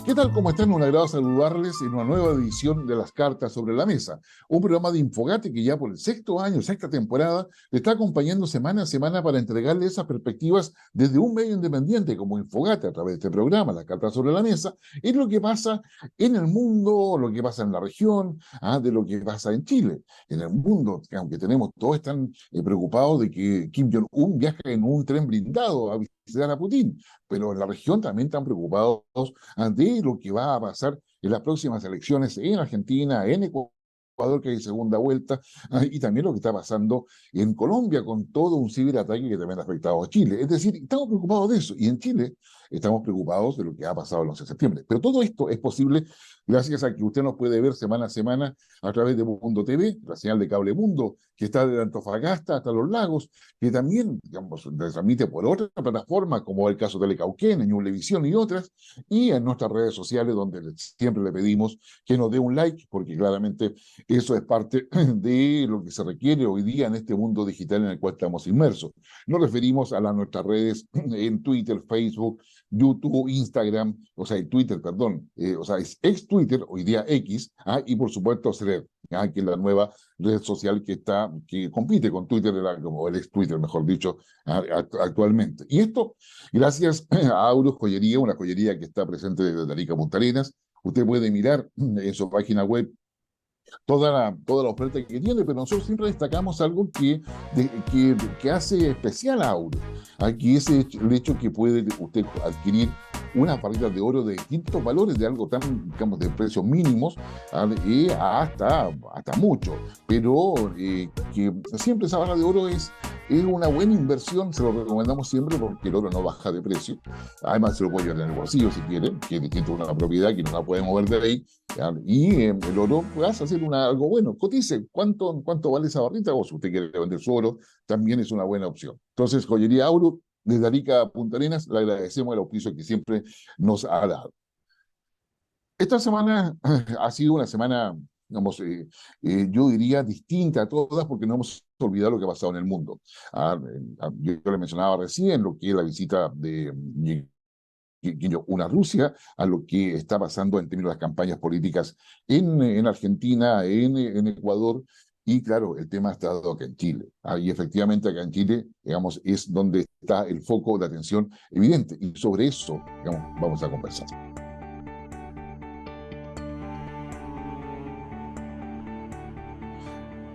¿Qué tal? ¿Cómo están? Un agrado saludarles en una nueva edición de Las Cartas sobre la Mesa, un programa de Infogate que ya por el sexto año, sexta temporada, le está acompañando semana a semana para entregarle esas perspectivas desde un medio independiente como Infogate a través de este programa, Las Cartas sobre la Mesa, en lo que pasa en el mundo, lo que pasa en la región, de lo que pasa en Chile. En el mundo, que aunque tenemos todos están preocupados de que Kim Jong-un viaje en un tren blindado a visitar a Putin, pero en la región también están preocupados de lo que va a pasar en las próximas elecciones en Argentina, en Ecuador, que hay segunda vuelta, y también lo que está pasando en Colombia con todo un ciberataque que también ha afectado a Chile. Es decir, estamos preocupados de eso, y en Chile estamos preocupados de lo que ha pasado el 11 de septiembre. Pero todo esto es posible gracias a que usted nos puede ver semana a semana a través de Mundo TV, la señal de Cable Mundo, que está desde Antofagasta hasta Los Lagos, que también, digamos, se transmite por otra plataforma, como el caso de Telecauquén, en Ñublevisión y otras, y en nuestras redes sociales, donde siempre le pedimos que nos dé un like, porque claramente eso es parte de lo que se requiere hoy día en este mundo digital en el cual estamos inmersos. Nos referimos a nuestras redes en Twitter, Facebook, YouTube, Instagram, o sea, Twitter, perdón, o sea, es ex Twitter, hoy día X, y por supuesto Thread, que es la nueva red social que compite con Twitter, como el ex Twitter, mejor dicho, actualmente. Y esto gracias a Aurus Joyería, una joyería que está presente desde Arica Punta Arenas. Usted puede mirar en su página web toda la oferta que tiene, pero nosotros siempre destacamos algo que hace especial a Aurus. Aquí es el hecho que puede usted adquirir unas barritas de oro de distintos valores, de algo tan, digamos, de precios mínimos, hasta mucho, pero que siempre esa barra de oro es una buena inversión, se lo recomendamos siempre porque el oro no baja de precio. Además, se lo puede llevar en el bolsillo si quiere, que es distinto a una propiedad que no la puede mover de ahí. Y el oro, puedes hacer algo bueno. Cotice, ¿cuánto vale esa barrita? O si usted quiere vender su oro, también es una buena opción. Entonces, Joyería Auro, desde Arica a Punta Arenas, le agradecemos el auspicio que siempre nos ha dado. Esta semana ha sido una semana, digamos, yo diría distinta a todas porque no hemos olvidado lo que ha pasado en el mundo. Yo le mencionaba recién lo que es la visita de una Rusia, a lo que está pasando en términos de las campañas políticas en Argentina, en Ecuador, y claro, el tema ha estado acá en Chile. Y efectivamente acá en Chile, digamos, es donde está el foco de atención evidente, y sobre eso, digamos, vamos a conversar.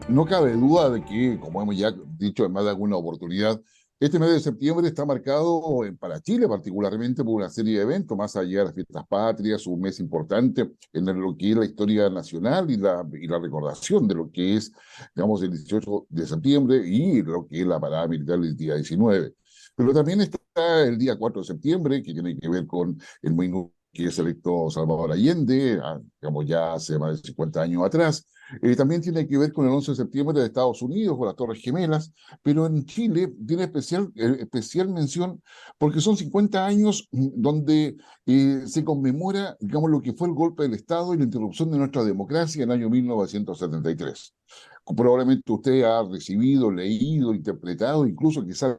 No cabe duda de que, como hemos ya dicho en más de alguna oportunidad, este mes de septiembre está marcado para Chile particularmente por una serie de eventos, más allá de las fiestas patrias, un mes importante en lo que es la historia nacional y la recordación de lo que es, digamos, el 18 de septiembre y lo que es la parada militar del día 19. Pero también está el día 4 de septiembre, que tiene que ver con el minuto que es electo Salvador Allende, digamos ya hace más de 50 años atrás. También tiene que ver con el 11 de septiembre de Estados Unidos, con las Torres Gemelas, pero en Chile tiene especial mención porque son 50 años donde se conmemora, digamos, lo que fue el golpe del Estado y la interrupción de nuestra democracia en el año 1973. Probablemente usted ha recibido, leído, interpretado, incluso quizás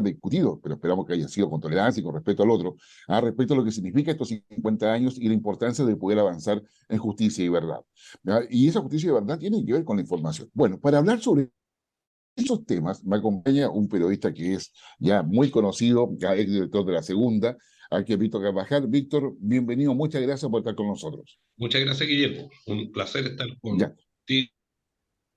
discutido, pero esperamos que haya sido con tolerancia y con respeto al otro, respecto a lo que significa estos 50 años y la importancia de poder avanzar en justicia y verdad. Y esa justicia y verdad tiene que ver con la información. Bueno, para hablar sobre esos temas, me acompaña un periodista que es ya muy conocido, ya es director de La Segunda, aquí es Víctor Carvajal. Víctor, bienvenido, muchas gracias por estar con nosotros. Muchas gracias, Guillermo. Un placer estar Ya, contigo,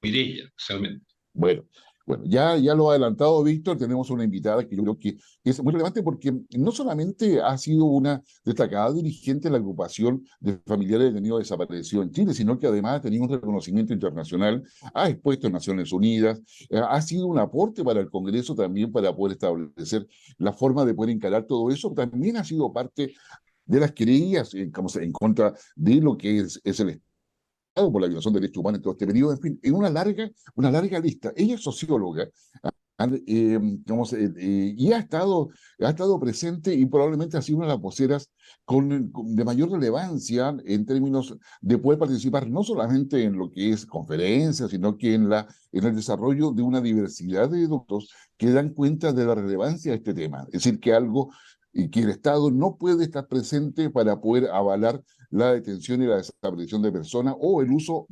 Mireia, especialmente. bueno, bueno, ya lo ha adelantado Víctor, tenemos una invitada que yo creo que es muy relevante porque no solamente ha sido una destacada dirigente de la agrupación de familiares de detenidos desaparecidos en Chile, sino que además ha tenido un reconocimiento internacional, ha expuesto en Naciones Unidas, ha sido un aporte para el Congreso también para poder establecer la forma de poder encarar todo eso, también ha sido parte de las querellas en contra de lo que es el por la violación de derechos humanos en todo este periodo, en fin, en una larga lista. Ella es socióloga, y ha estado presente y probablemente ha sido una de las voceras de mayor relevancia en términos de poder participar no solamente en lo que es conferencias, sino que en el desarrollo de una diversidad de doctos que dan cuenta de la relevancia de este tema. Es decir, que algo y que el Estado no puede estar presente para poder avalar la detención y la desaparición de personas o el uso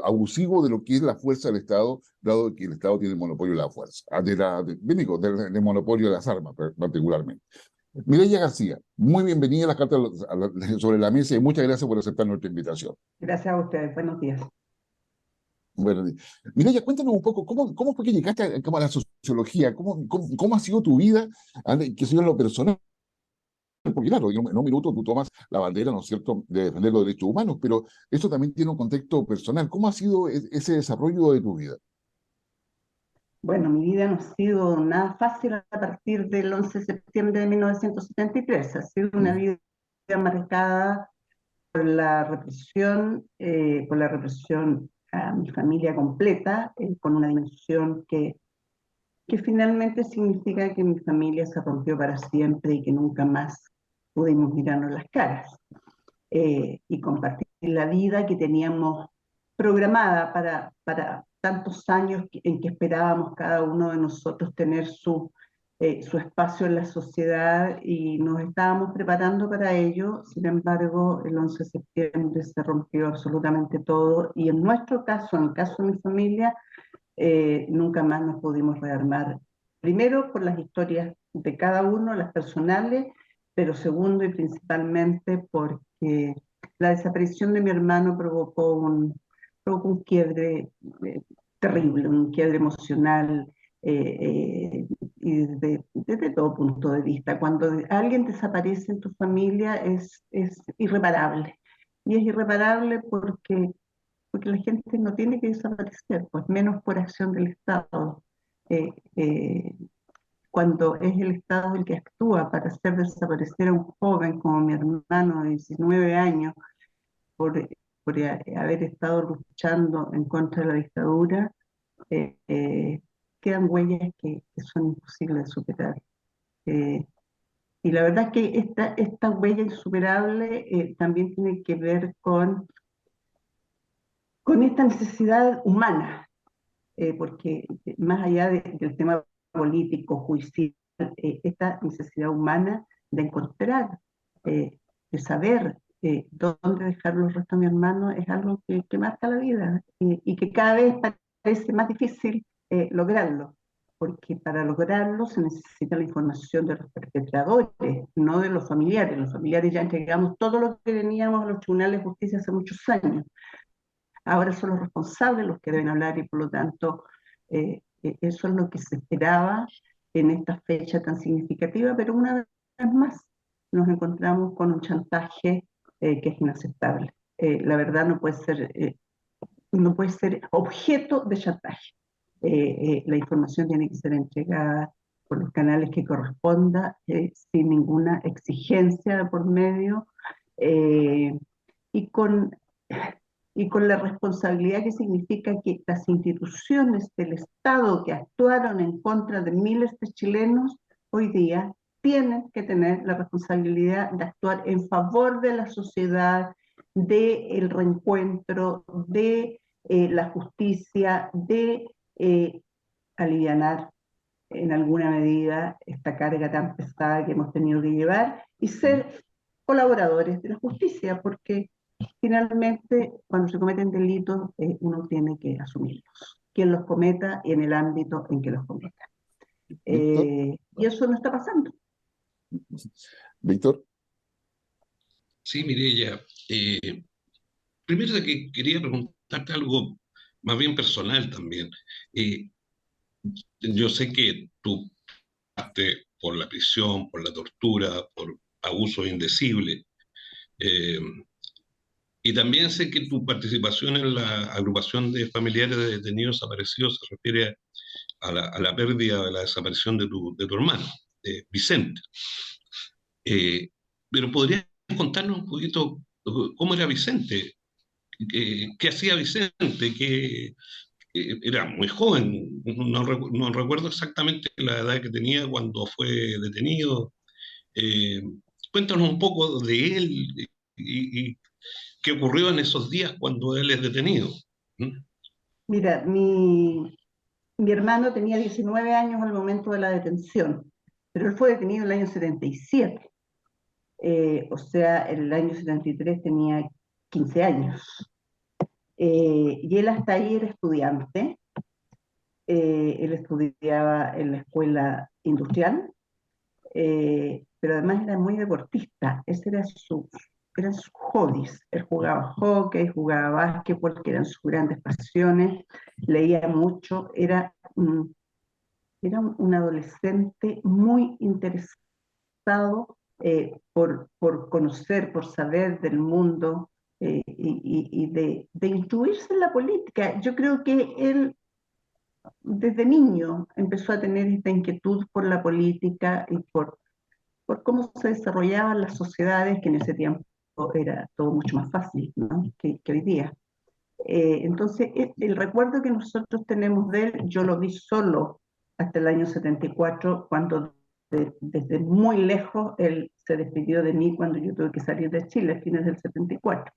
abusivo de lo que es la fuerza del Estado, dado que el Estado tiene el monopolio de la fuerza, del monopolio de las armas particularmente. Mireya García, muy bienvenida a las cartas sobre la mesa y muchas gracias por aceptar nuestra invitación. Gracias a ustedes. Buenos días. Bueno, Mireya, cuéntanos un poco, ¿cómo fue que llegaste a la sociología? ¿Cómo ha sido tu vida, que sea en lo personal? Porque claro, en un minuto tú tomas la bandera, ¿no es cierto?, de defender los derechos humanos, pero esto también tiene un contexto personal. ¿Cómo ha sido ese desarrollo de tu vida? Bueno, mi vida no ha sido nada fácil a partir del 11 de septiembre de 1973. Ha sido una vida marcada por la represión a mi familia completa, con una dimensión que finalmente significa que mi familia se rompió para siempre y que nunca más pudimos mirarnos las caras. Y compartir la vida que teníamos programada para tantos años en que esperábamos cada uno de nosotros tener su espacio en la sociedad y nos estábamos preparando para ello. Sin embargo, el 11 de septiembre se rompió absolutamente todo y en nuestro caso, en el caso de mi familia, nunca más nos pudimos rearmar. Primero, por las historias de cada uno, las personales, pero segundo y principalmente porque la desaparición de mi hermano provocó un quiebre terrible, un quiebre emocional, y desde todo punto de vista. Cuando alguien desaparece en tu familia es irreparable. Y es irreparable porque la gente no tiene que desaparecer, pues menos por acción del Estado. Eh, eh, Cuando es el Estado el que actúa para hacer desaparecer a un joven como mi hermano de 19 años por, por haber estado luchando en contra de la dictadura, eh, eh, quedan huellas que son imposibles de superar. Eh, y la verdad es que esta huella insuperable también tiene que ver con esta necesidad humana, porque más allá del tema político, judicial, esta necesidad humana de encontrar, de saber dónde dejar los restos de mi hermano es algo que marca la vida y que cada vez parece más difícil lograrlo, porque para lograrlo se necesita la información de los perpetradores, no de los familiares. Los familiares ya entregamos todo lo que teníamos a los tribunales de justicia hace muchos años. Ahora son los responsables los que deben hablar y por lo tanto eso es lo que se esperaba en esta fecha tan significativa, pero una vez más nos encontramos con un chantaje que es inaceptable. La verdad no puede ser objeto de chantaje. La información tiene que ser entregada por los canales que corresponda, sin ninguna exigencia por medio, eh, y con y con la responsabilidad que significa que las instituciones del Estado que actuaron en contra de miles de chilenos hoy día tienen que tener la responsabilidad de actuar en favor de la sociedad, del reencuentro, de la justicia, de alivianar en alguna medida esta carga tan pesada que hemos tenido que llevar y ser colaboradores de la justicia, porque finalmente, cuando se cometen delitos, uno tiene que asumirlos, quien los cometa y en el ámbito en que los cometa. Víctor, Y eso no está pasando. Víctor, Sí, Mireya, primero de que quería preguntarte algo más bien personal también. Eh, yo sé que tú pasaste por la prisión, por la tortura, por abusos indecibles, eh, y también sé que tu participación en la agrupación de familiares de detenidos desaparecidos se refiere a la pérdida, a la desaparición de tu hermano, Vicente. Eh, pero ¿podrías contarnos un poquito cómo era Vicente? ¿Qué hacía Vicente? Era muy joven, no recuerdo exactamente la edad que tenía cuando fue detenido. Eh, Cuéntanos un poco de él y qué ocurrió en esos días cuando él es detenido. ¿Mm? Mira, mi hermano tenía 19 años al momento de la detención. pero él fue detenido en el año 77. O sea, en el año 73 tenía 15 años. Y él hasta ahí era estudiante. Él estudiaba en la escuela industrial, pero además era muy deportista. Ese era eran sus hobbies. Él jugaba hockey, jugaba básquetbol, que eran sus grandes pasiones, leía mucho, era un adolescente muy interesado por conocer, por saber del mundo y de instruirse en la política. Yo creo que él desde niño empezó a tener esta inquietud por la política y por cómo se desarrollaban las sociedades, que en ese tiempo era todo mucho más fácil, ¿no? que hoy día. Entonces, el recuerdo que nosotros tenemos de él, yo lo vi solo hasta el año 74, cuando desde muy lejos él se despidió de mí cuando yo tuve que salir de Chile a fines del 74.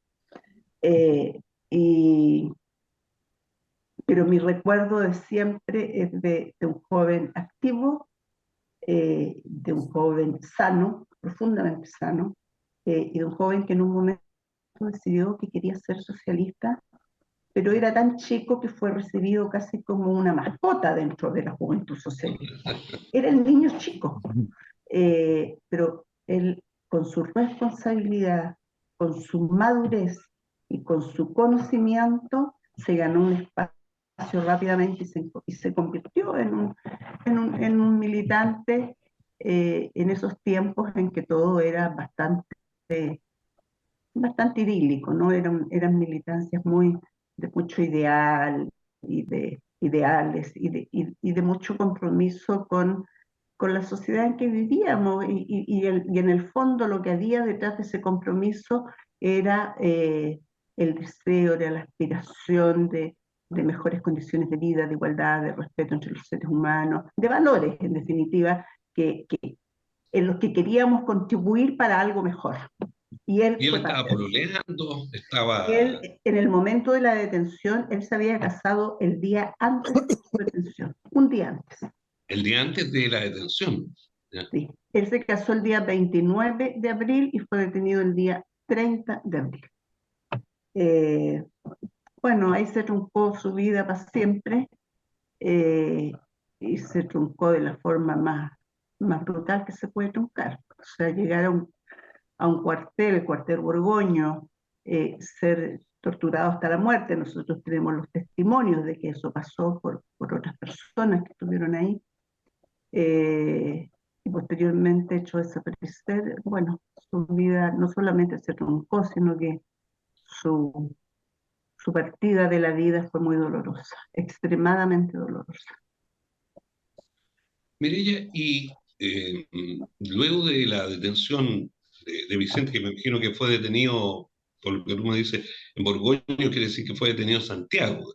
Eh, y, pero mi recuerdo de siempre es de un joven activo, de un joven sano, profundamente sano, y de un joven que en un momento decidió que quería ser socialista, pero era tan chico que fue recibido casi como una mascota dentro de la juventud socialista. Era el niño chico, pero él con su responsabilidad, con su madurez y con su conocimiento se ganó un espacio rápidamente y se convirtió en un militante en esos tiempos en que todo era bastante idílico, ¿no? Eran militancias de mucho ideal y de ideales y de mucho compromiso con la sociedad en que vivíamos y en el fondo lo que había detrás de ese compromiso era el deseo, era la aspiración de mejores condiciones de vida, de igualdad, de respeto entre los seres humanos, de valores, en definitiva, en los que queríamos contribuir para algo mejor. Y él Y él fue estaba parte de eso. pololeando, estaba... Él, en el momento de la detención, él se había casado el día antes de su detención, un día antes. El día antes de la detención. ¿Ya? Sí. Él se casó el día 29 de abril y fue detenido el día 30 de abril. Eh, bueno, ahí se truncó su vida para siempre eh, y se truncó de la forma más brutal que se puede truncar. O sea, llegar a un cuartel, el cuartel Borgoño, ser torturado hasta la muerte. Nosotros tenemos los testimonios de que eso pasó por otras personas que estuvieron ahí. Y posteriormente hecho desaparecer, bueno, su vida no solamente se truncó, sino que su, su partida de la vida fue muy dolorosa, extremadamente dolorosa. Mireya, y luego de la detención de Vicente, que me imagino que fue detenido, por lo que uno dice, en Borgoño, quiere decir que fue detenido en Santiago.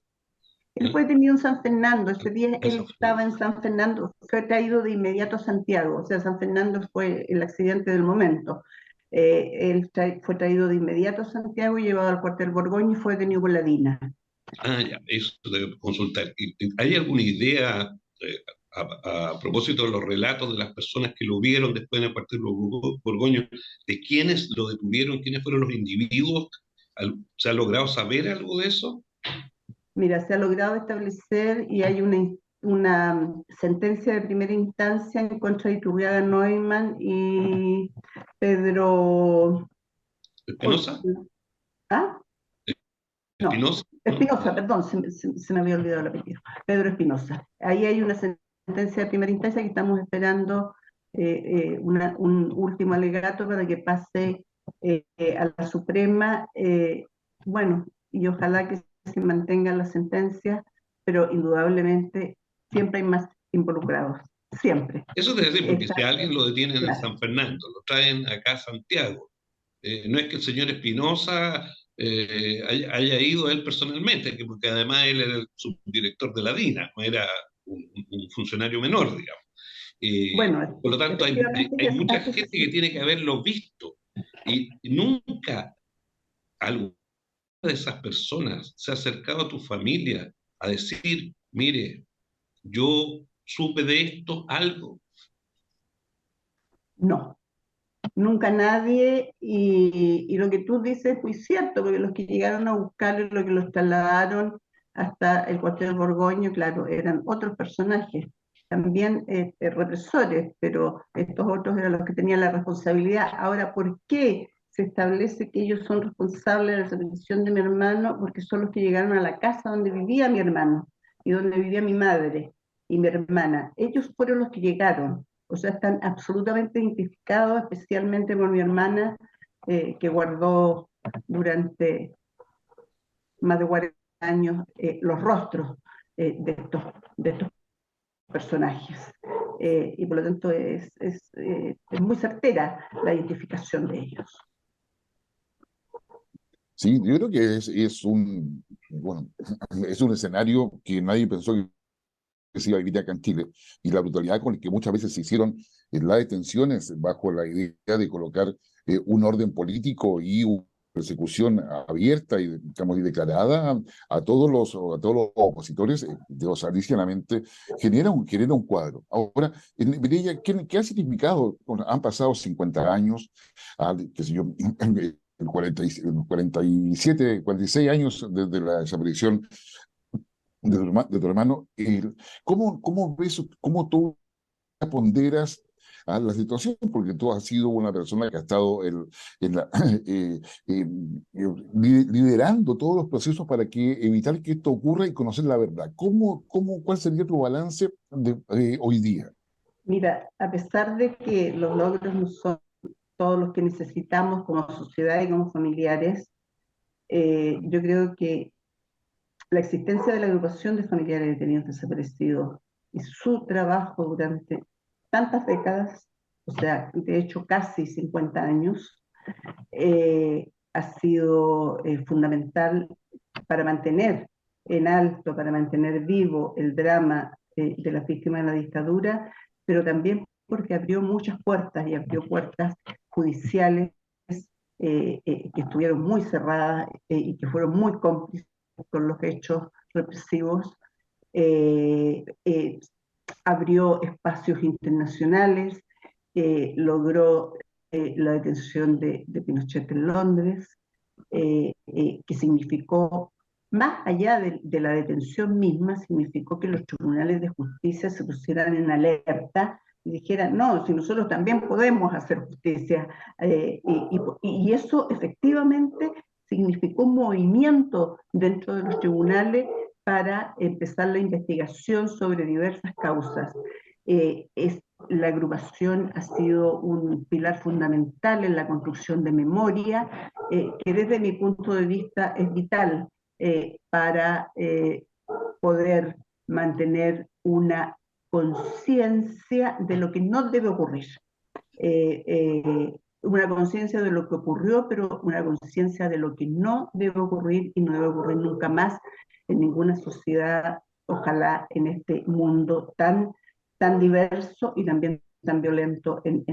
Él ¿Ya? fue detenido en San Fernando, ese día él Eso fue. estaba en San Fernando, fue traído de inmediato a Santiago, o sea, San Fernando fue el accidente del momento. Fue traído de inmediato a Santiago y llevado al cuartel Borgoño y fue detenido por la DINA. Ah, ya, eso debo consultar. ¿Hay alguna idea a propósito de los relatos de las personas que lo vieron después en el partido Borgoño, de quiénes lo detuvieron, quiénes fueron los individuos? ¿Se ha logrado saber algo de eso? Mira, se ha logrado establecer y hay una sentencia de primera instancia en contra de Iturriaga Neumann y Pedro... uy, ¿Espinosa? ¿ah? No, ¿Espinosa? ¿No? Espinosa, perdón, se me había olvidado el apellido. Pedro Espinosa. Ahí hay una sentencia de primera instancia que estamos esperando un último alegato para que pase a la Suprema. Bueno, y ojalá que se mantenga la sentencia, pero indudablemente siempre hay más involucrados, siempre. Eso debe decir, porque Esta- si a alguien lo detienen en claro, San Fernando, lo traen acá a Santiago, no es que el señor Espinosa haya ido él personalmente, porque además él era el subdirector de la DINA, no era un funcionario menor, digamos. bueno, Por lo tanto, efectivamente, hay mucha así gente que tiene que haberlo visto y nunca alguna de esas personas se ha acercado a tu familia a decir, mire, yo supe de esto algo. No, nunca nadie, y lo que tú dices es muy cierto, porque los que llegaron a buscarlo, los que los trasladaron hasta el cuartel Borgoño, claro, eran otros personajes, también represores, pero estos otros eran los que tenían la responsabilidad. Ahora, ¿por qué se establece que ellos son responsables de la desaparición de mi hermano? Porque son los que llegaron a la casa donde vivía mi hermano y donde vivía mi madre y mi hermana. Ellos fueron los que llegaron, o sea, están absolutamente identificados, especialmente por mi hermana, que guardó durante más de 40 años los rostros de estos personajes. Y por lo tanto es muy certera la identificación de ellos. Sí, yo creo que bueno, es un escenario que nadie pensó que se iba a vivir acá en Chile, y la brutalidad con la que muchas veces se hicieron las detenciones bajo la idea de colocar un orden político y una persecución abierta y, digamos, y declarada a todos los opositores, aliciamente, genera un cuadro. Ahora, Mireya, ¿qué ha significado? Bueno, han pasado 50 años, qué sé yo, el 47, 46 años desde la desaparición de tu hermano. ¿Cómo ves, cómo tú ponderas a la situación? Porque tú has sido una persona que ha estado eh, eh, liderando todos los procesos para evitar que esto ocurra y conocer la verdad. ¿Cuál sería tu balance hoy día? Mira, a pesar de que los logros no son todos los que necesitamos como sociedad y como familiares, yo creo que la existencia de la agrupación de familiares de detenidos desaparecidos y su trabajo durante tantas décadas, o sea, de hecho casi 50 años, ha sido fundamental para mantener en alto, para mantener vivo el drama de las víctimas de la dictadura, pero también porque abrió muchas puertas y abrió puertas judiciales que estuvieron muy cerradas y que fueron muy cómplices con los hechos represivos. eh, eh, Abrió espacios internacionales, logró la detención de Pinochet en Londres, que significó, más allá de la detención misma, significó que los tribunales de justicia se pusieran en alerta y dijeran, no, si nosotros también podemos hacer justicia. Y eso efectivamente significó un movimiento dentro de los tribunales para empezar la investigación sobre diversas causas. La agrupación ha sido un pilar fundamental en la construcción de memoria, que desde mi punto de vista es vital para poder mantener una conciencia de lo que no debe ocurrir. Eh, eh, una conciencia de lo que ocurrió, pero una conciencia de lo que no debe ocurrir y no debe ocurrir nunca más en ninguna sociedad, ojalá en este mundo tan diverso y también tan violento en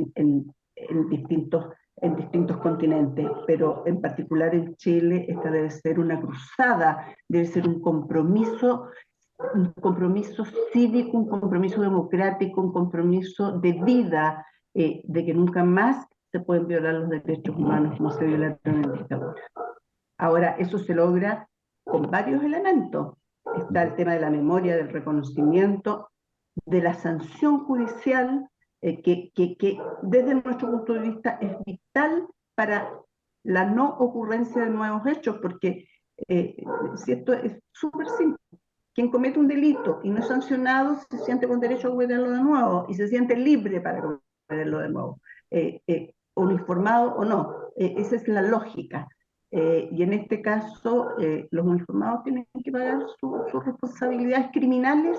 distintos continentes, pero en particular en Chile esta debe ser una cruzada, debe ser un compromiso cívico, un compromiso democrático, un compromiso de vida, de que nunca más se pueden violar los derechos humanos como se violaron en dictadura. Ahora, eso se logra con varios elementos. Está el tema de la memoria, del reconocimiento, de la sanción judicial, que desde nuestro punto de vista es vital para la no ocurrencia de nuevos hechos, porque si esto es súper simple, quien comete un delito y no es sancionado se siente con derecho a cometerlo de nuevo y se siente libre para cometerlo de nuevo, uniformado o no. Esa es la lógica. Y en este caso, los uniformados tienen que pagar sus responsabilidades criminales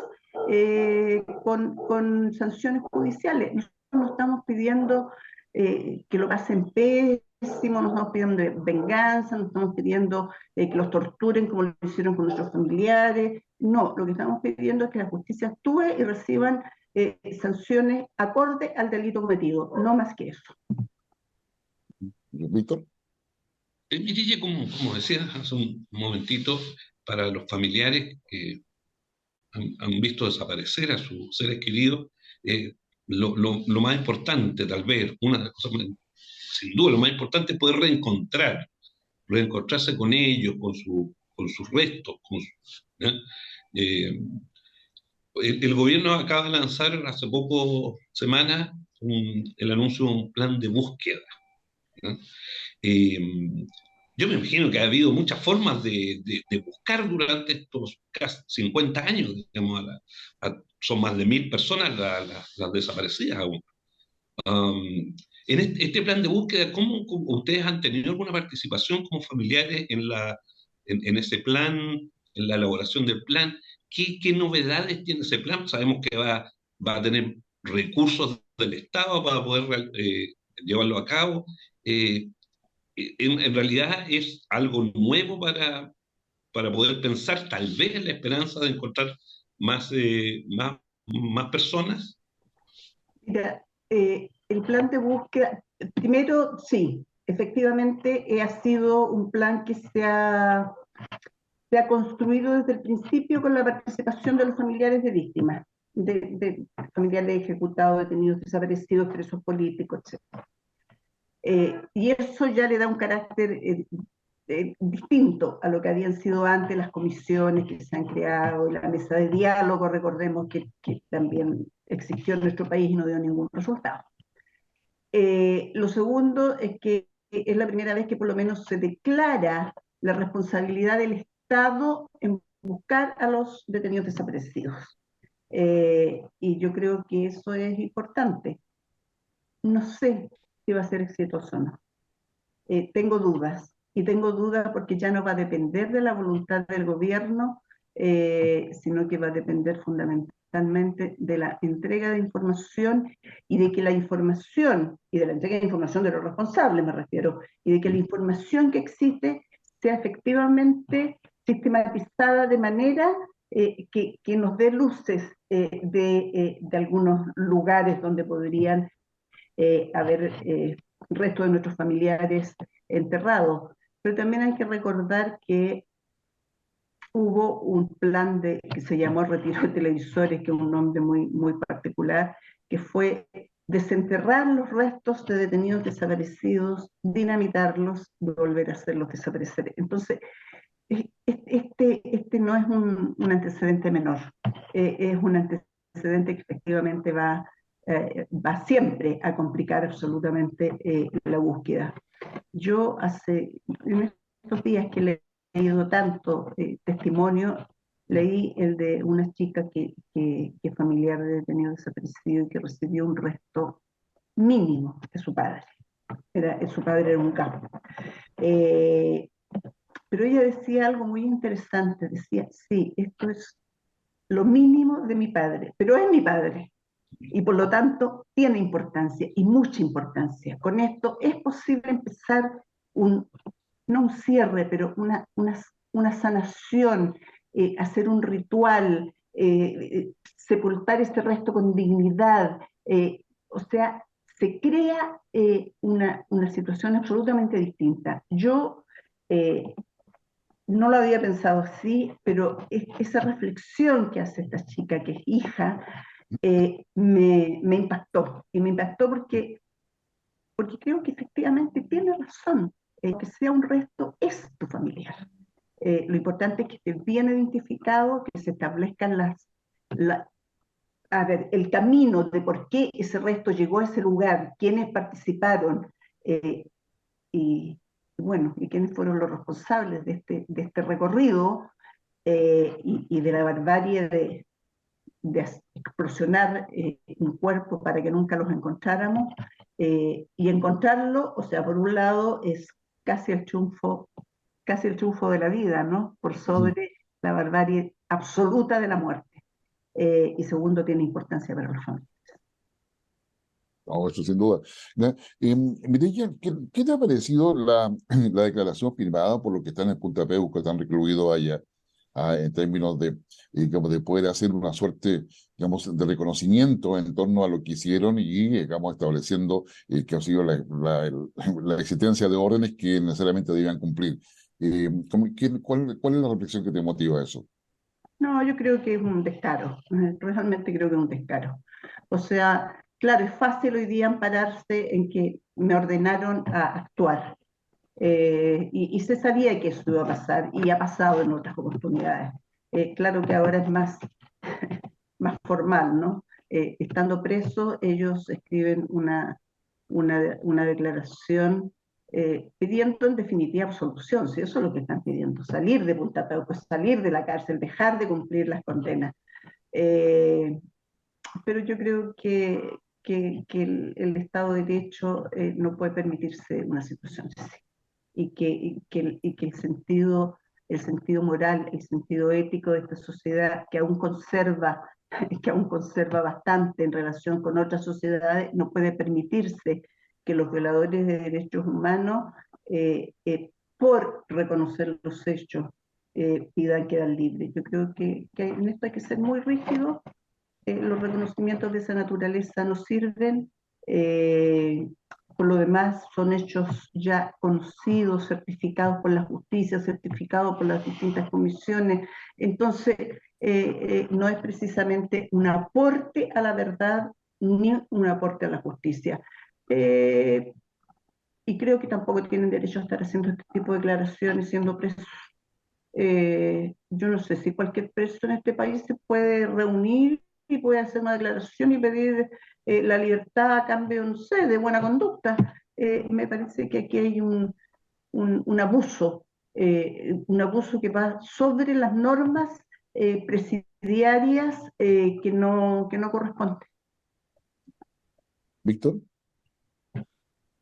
con sanciones judiciales. Nosotros no estamos pidiendo que lo pasen pésimo, no estamos pidiendo venganza, no estamos pidiendo que los torturen como lo hicieron con nuestros familiares. No, lo que estamos pidiendo es que la justicia actúe y reciban sanciones acorde al delito cometido, no más que eso. Víctor. Mirilla, como decías hace un momentito, para los familiares que han visto desaparecer a sus seres queridos, lo más importante, tal vez, una de las cosas, sin duda, lo más importante es poder reencontrarse con ellos, con sus restos. ¿Ya? Eh, el gobierno acaba de lanzar hace pocas semanas el anuncio de un plan de búsqueda. ¿Ya? Eh, yo me imagino que ha habido muchas formas de buscar durante estos casi 50 años, digamos, son más de 1000 personas las desaparecidas aún. En este plan de búsqueda, ¿cómo ustedes han tenido alguna participación como familiares en ese plan, en la elaboración del plan? ¿Qué novedades tiene ese plan? Sabemos que va a tener recursos del Estado para poder llevarlo a cabo. Eh, en realidad es algo nuevo para poder pensar tal vez en la esperanza de encontrar más personas. Mira, el plan de búsqueda, primero, sí, efectivamente ha sido un plan que se ha construido desde el principio con la participación de los familiares de víctimas, de familiares ejecutados, detenidos, desaparecidos, presos políticos, etc. Y eso ya le da un carácter distinto a lo que habían sido antes las comisiones que se han creado y la mesa de diálogo, recordemos que también existió en nuestro país y no dio ningún resultado. Lo segundo es que es la primera vez que por lo menos se declara la responsabilidad del Estado en buscar a los detenidos desaparecidos. Y yo creo que eso es importante. No sé si va a ser exitoso o no. Tengo dudas, y tengo dudas porque ya no va a depender de la voluntad del gobierno, sino que va a depender fundamentalmente de la entrega de información y de que la información, y de la entrega de información de los responsables me refiero, y de que la información que existe sea efectivamente sistematizada de manera que nos dé luces de algunos lugares donde podrían haber restos de nuestros familiares enterrados. Pero también hay que recordar que hubo un plan que se llamó Retiro de Televisores, que es un nombre muy particular, que fue desenterrar los restos de detenidos desaparecidos, dinamitarlos y volver a hacerlos desaparecer. Entonces, este no es un antecedente menor, es un antecedente que efectivamente va siempre a complicar absolutamente la búsqueda. Yo en estos días que he leído tanto testimonio, leí el de una chica que es familiar de detenido desaparecido y que recibió un resto mínimo de su padre. Su padre era un capo. Pero ella decía algo muy interesante, decía, sí, esto es lo mínimo de mi padre, pero es mi padre y por lo tanto tiene importancia y mucha importancia. Con esto es posible empezar no un cierre, pero una sanación, hacer un ritual, sepultar este resto con dignidad, o sea, se crea una situación absolutamente distinta. Yo no lo había pensado así, pero esa reflexión que hace esta chica, que es hija, me impactó. Y me impactó porque creo que efectivamente tiene razón. Que sea un resto es tu familiar. Lo importante es que esté bien identificado, que se establezcan el camino de por qué ese resto llegó a ese lugar, quiénes participaron, y bueno, y quiénes fueron los responsables de este recorrido y de la barbarie de explosionar un cuerpo para que nunca los encontráramos. Y encontrarlo, o sea, por un lado es casi el triunfo de la vida, ¿no? Por sobre la barbarie absoluta de la muerte. Y segundo, tiene importancia para los familias. No, eso sin duda. ¿Ya? Mireya, ¿qué te ha parecido la declaración firmada por los que están en Punta Peuco, que están recluidos allá, en términos digamos, de poder hacer una suerte, digamos, de reconocimiento en torno a lo que hicieron y, digamos, estableciendo que ha sido la existencia de órdenes que necesariamente debían cumplir? ¿Cuál es la reflexión que te motiva a eso? No, yo creo que es un descaro, realmente creo que es un descaro. O sea, claro, es fácil hoy día ampararse en que me ordenaron a actuar. Y se sabía que eso iba a pasar, y ha pasado en otras oportunidades. Claro que ahora es más formal, ¿no? Estando presos, ellos escriben una declaración pidiendo en definitiva absolución, si eso es lo que están pidiendo, salir de Punta Peuco, salir de la cárcel, dejar de cumplir las condenas. Eh, pero yo creo que el Estado de Derecho no puede permitirse una situación así, y que el sentido moral, el sentido ético de esta sociedad que aún conserva, que aún conserva bastante en relación con otras sociedades, no puede permitirse que los violadores de derechos humanos, por reconocer los hechos, pidan quedar libres. Yo creo que en esto hay que ser muy rígido. Los reconocimientos de esa naturaleza no sirven. Por lo demás, son hechos ya conocidos, certificados por la justicia, certificados por las distintas comisiones. Entonces, no es precisamente un aporte a la verdad ni un aporte a la justicia. Y creo que tampoco tienen derecho a estar haciendo este tipo de declaraciones siendo presos. Yo no sé si cualquier preso en este país se puede reunir y puede hacer una declaración y pedir la libertad a cambio, no sé, de buena conducta. Me parece que aquí hay un abuso que va sobre las normas presidiarias, que no corresponden. Víctor.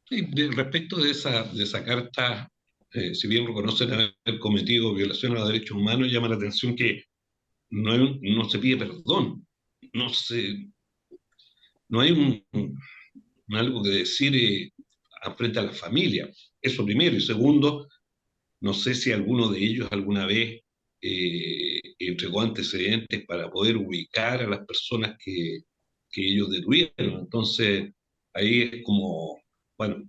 Sí, respecto de esa carta, si bien reconocen haber cometido violaciones a los derechos humanos, llama la atención que no se pide perdón, no, se, no hay algo que decir frente a la familia. Eso primero. Y segundo, no sé si alguno de ellos alguna vez entregó antecedentes para poder ubicar a las personas que ellos detuvieron. Entonces, ahí es como, bueno,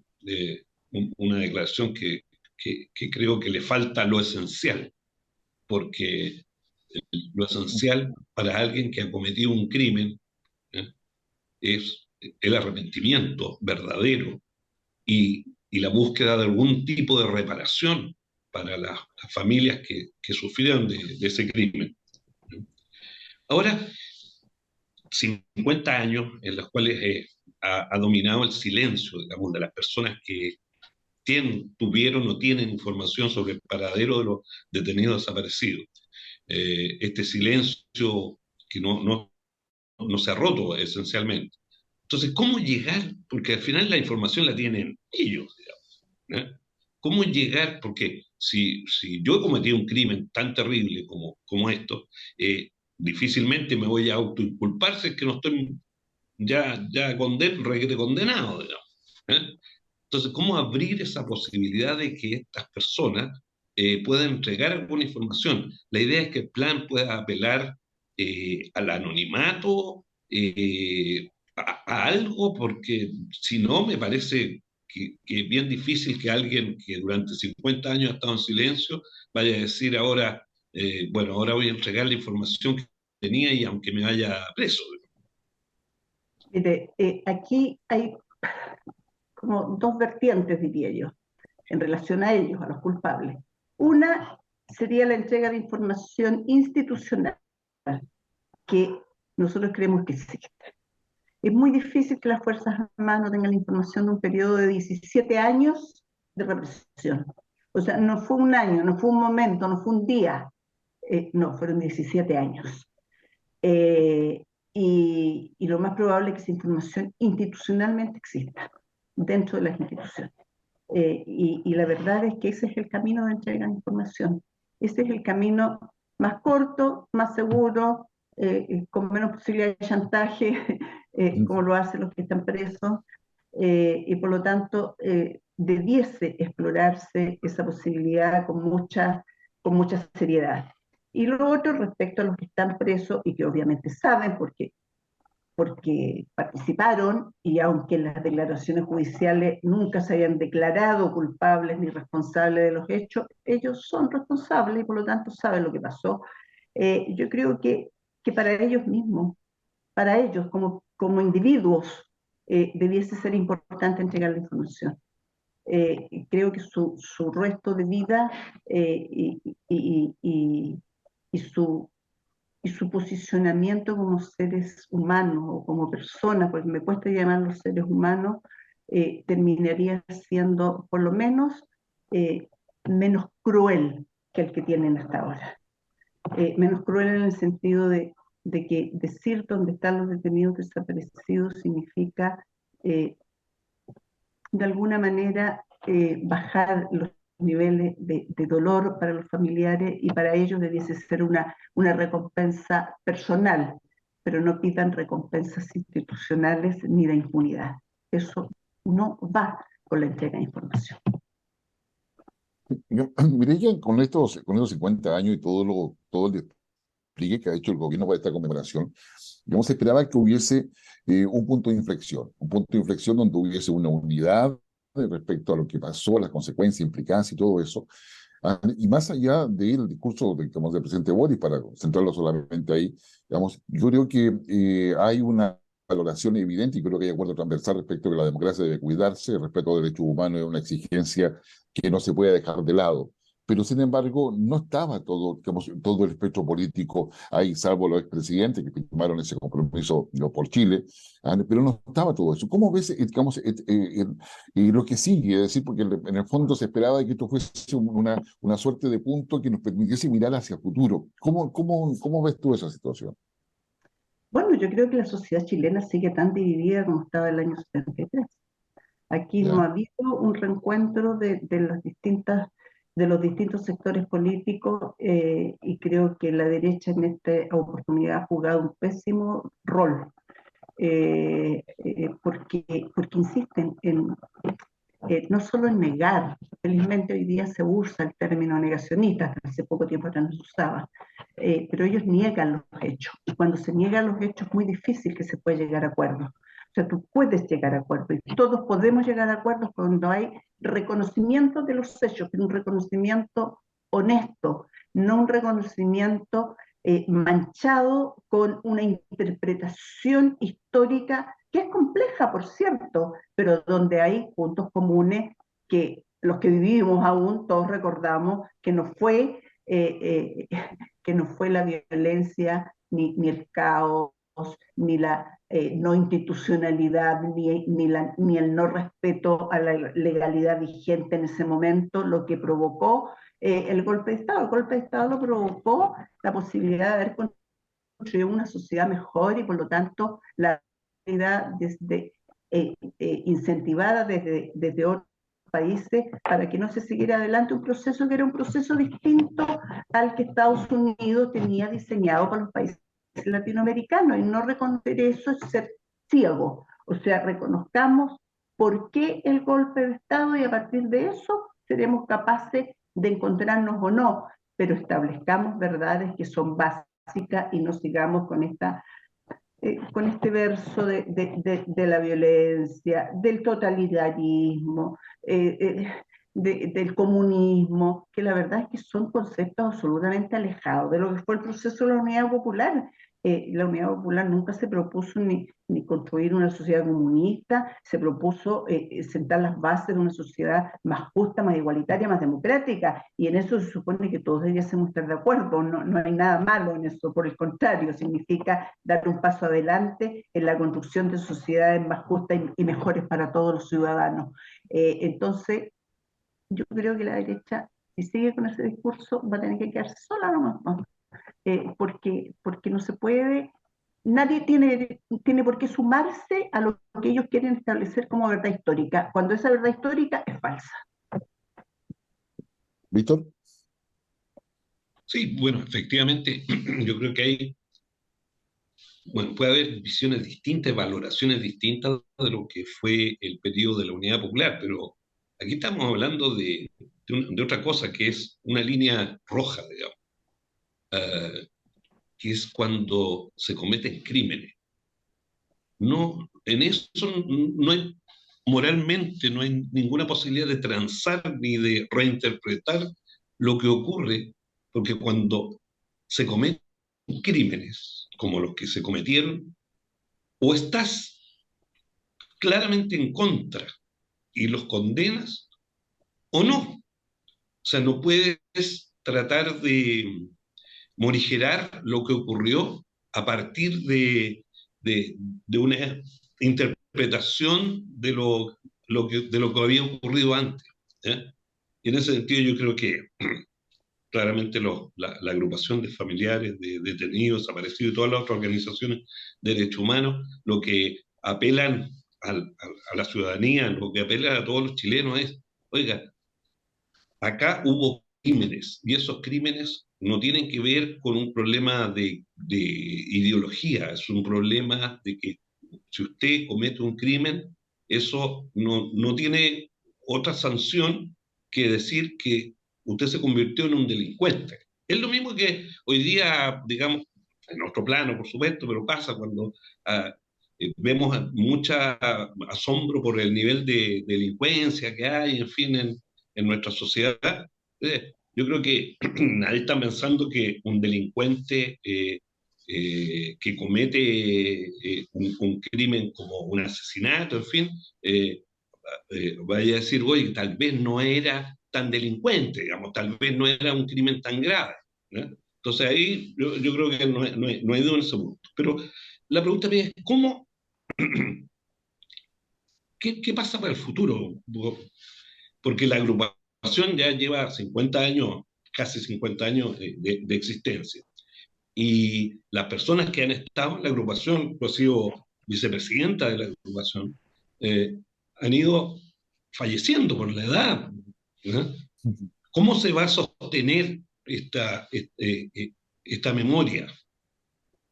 una declaración que creo que le falta lo esencial, porque lo esencial para alguien que ha cometido un crimen, ¿eh? es el arrepentimiento verdadero y la búsqueda de algún tipo de reparación para las familias que sufrieron de ese crimen. Ahora, 50 años en los cuales ha dominado el silencio, digamos, de las personas que tuvieron o tienen información sobre el paradero de los detenidos desaparecidos. Este silencio que no se ha roto esencialmente. Entonces, ¿cómo llegar? Porque al final la información la tienen ellos, digamos, ¿eh? ¿Cómo llegar? Porque si yo he cometido un crimen tan terrible como esto, difícilmente me voy a autoinculpar si es que no estoy ya condenado, digamos, ¿eh? Entonces, ¿cómo abrir esa posibilidad de que estas personas puedan entregar alguna información? La idea es que el plan pueda apelar al anonimato, a algo, porque si no, me parece que es bien difícil que alguien que durante 50 años ha estado en silencio vaya a decir ahora, bueno, ahora voy a entregar la información que tenía y aunque me vaya preso. Mire, aquí hay como dos vertientes, diría yo, en relación a ellos, a los culpables. Una sería la entrega de información institucional, que nosotros creemos que existe. Es muy difícil que las Fuerzas Armadas no tengan la información de un periodo de 17 años de represión. O sea, no fue un año, no fue un momento, no fue un día, no, fueron 17 años. Y lo más probable es que esa información institucionalmente exista dentro de las instituciones. Y la verdad es que ese es el camino de entrega de información. Ese es el camino más corto, más seguro, con menos posibilidad de chantaje, como lo hacen los que están presos, y por lo tanto debiese explorarse esa posibilidad con mucha seriedad. Y lo otro respecto a los que están presos y que obviamente saben porque participaron, y aunque en las declaraciones judiciales nunca se hayan declarado culpables ni responsables de los hechos, ellos son responsables y por lo tanto saben lo que pasó. Yo creo que para ellos mismos, para ellos como individuos, debiese ser importante entregar la información. Creo que su resto de vida y su posicionamiento como seres humanos o como personas, porque me cuesta llamarlos seres humanos, terminaría siendo por lo menos menos cruel que el que tienen hasta ahora. Menos cruel en el sentido de que decir dónde están los detenidos desaparecidos significa de alguna manera bajar los niveles de dolor para los familiares, y para ellos debiese ser una recompensa personal, pero no pidan recompensas institucionales ni de impunidad. Eso no va con la entrega de información. Mireya, con estos 50 años y todo el despliegue que ha hecho el gobierno para esta conmemoración, digamos, se esperaba que hubiese un punto de inflexión donde hubiese una unidad respecto a lo que pasó, las consecuencias, implicancias y todo eso. Y más allá del discurso digamos, del presidente Boris, para centrarlo solamente ahí, digamos, yo creo que hay una valoración evidente y creo que hay acuerdo transversal respecto de que la democracia debe cuidarse, el respeto a los derechos humanos es una exigencia que no se puede dejar de lado. Pero sin embargo, no estaba todo, digamos, todo el espectro político ahí, salvo los expresidentes que firmaron ese compromiso por Chile, pero no estaba todo eso. ¿Cómo ves, digamos, lo que sigue? Es decir, porque en el fondo se esperaba que esto fuese una suerte de punto que nos permitiese mirar hacia el futuro. ¿Cómo ves tú esa situación? Bueno, yo creo que la sociedad chilena sigue tan dividida como estaba el año 73. Aquí no ¿Ya? ha habido un reencuentro de los distintos sectores políticos, y creo que la derecha en esta oportunidad ha jugado un pésimo rol, porque insisten no solo en negar. Felizmente hoy día se usa el término negacionista, hasta hace poco tiempo atrás no se usaba, pero ellos niegan los hechos, y cuando se niegan los hechos es muy difícil que se pueda llegar a acuerdos. O sea, tú puedes llegar a acuerdos, y todos podemos llegar a acuerdos cuando hay reconocimiento de los hechos, pero un reconocimiento honesto, no un reconocimiento manchado con una interpretación histórica que es compleja, por cierto, pero donde hay puntos comunes que los que vivimos aún todos recordamos que no fue la violencia, ni el caos, ni la no institucionalidad, ni el no respeto a la legalidad vigente en ese momento, lo que provocó el golpe de Estado. El golpe de Estado lo provocó la posibilidad de haber construido una sociedad mejor, y por lo tanto la realidad incentivada desde otros países para que no se siguiera adelante un proceso que era un proceso distinto al que Estados Unidos tenía diseñado para los países latinoamericanos. Y no reconocer eso es ser ciego. O sea, reconozcamos por qué el golpe de Estado, y a partir de eso seremos capaces de encontrarnos o no, pero establezcamos verdades que son básicas y no sigamos con este verso de la violencia, del totalitarismo, del comunismo, que la verdad es que son conceptos absolutamente alejados de lo que fue el proceso de la Unidad Popular. La Unidad Popular nunca se propuso ni construir una sociedad comunista, se propuso sentar las bases de una sociedad más justa, más igualitaria, más democrática, y en eso se supone que todos debiésemos estar de acuerdo. No hay nada malo en eso, por el contrario, significa dar un paso adelante en la construcción de sociedades más justas y mejores para todos los ciudadanos. Entonces, yo creo que la derecha, si sigue con ese discurso, va a tener que quedarse sola nomás, ¿no? Porque no se puede, nadie tiene por qué sumarse a lo que ellos quieren establecer como verdad histórica, cuando esa verdad histórica es falsa. ¿Víctor? Sí, bueno, efectivamente, yo creo que puede haber visiones distintas, valoraciones distintas de lo que fue el periodo de la Unidad Popular, pero aquí estamos hablando de otra cosa, que es una línea roja, digamos, que es cuando se cometen crímenes. No, en eso no hay, moralmente, no hay ninguna posibilidad de transar ni de reinterpretar lo que ocurre, porque cuando se cometen crímenes como los que se cometieron, o estás claramente en contra y los condenas o no. O sea, no puedes tratar de morigerar lo que ocurrió a partir de una interpretación de lo que había ocurrido antes. ¿Ya? Y en ese sentido yo creo que claramente la agrupación de familiares de detenidos, desaparecidos y todas las otras organizaciones de derechos humanos, lo que apelan a la ciudadanía, lo que apelan a todos los chilenos es, oiga, acá hubo crímenes y esos crímenes no tienen que ver con un problema de ideología, es un problema de que si usted comete un crimen, eso no tiene otra sanción que decir que usted se convirtió en un delincuente. Es lo mismo que hoy día, digamos, en otro plano, por supuesto, pero pasa cuando ah, vemos mucha asombro por el nivel de delincuencia que hay, en fin, en nuestra sociedad. Yo creo que nadie está pensando que un delincuente que comete un crimen como un asesinato, en fin, vaya a decir, oye, tal vez no era tan delincuente, digamos, tal vez no era un crimen tan grave. ¿No? Entonces ahí yo creo que no hay duda en ese punto. Pero la pregunta mía es, ¿qué pasa para el futuro? Porque la agrupación ya lleva 50 años, casi 50 años de existencia. Y las personas que han estado en la agrupación, yo he sido vicepresidenta de la agrupación, eh, han ido falleciendo por la edad. ¿No? ¿Cómo se va a sostener esta memoria?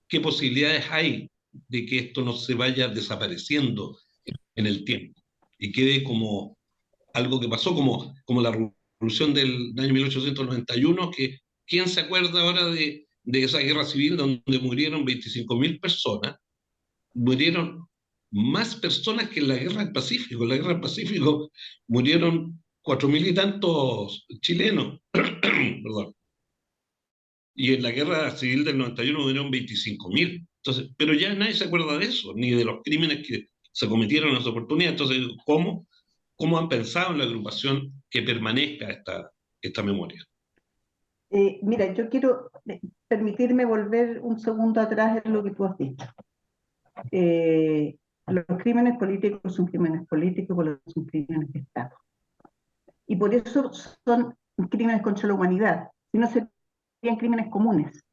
¿Qué posibilidades hay de que esto no se vaya desapareciendo en el tiempo y quede como algo que pasó, como la revolución del año 1891, que ¿quién se acuerda ahora de esa guerra civil donde murieron 25.000 personas? Murieron más personas que en la guerra del Pacífico. En la guerra del Pacífico murieron 4.000 y tantos chilenos, perdón. Y en la guerra civil del 91 murieron 25.000. Entonces, pero ya nadie se acuerda de eso, ni de los crímenes que se cometieron en esa oportunidad. Entonces, ¿cómo han pensado en la agrupación que permanezca esta memoria? Mira, yo quiero permitirme volver un segundo atrás en lo que tú has dicho. Los crímenes políticos son crímenes políticos, por lo tanto son crímenes de Estado. Y por eso son crímenes contra la humanidad, si no serían crímenes comunes.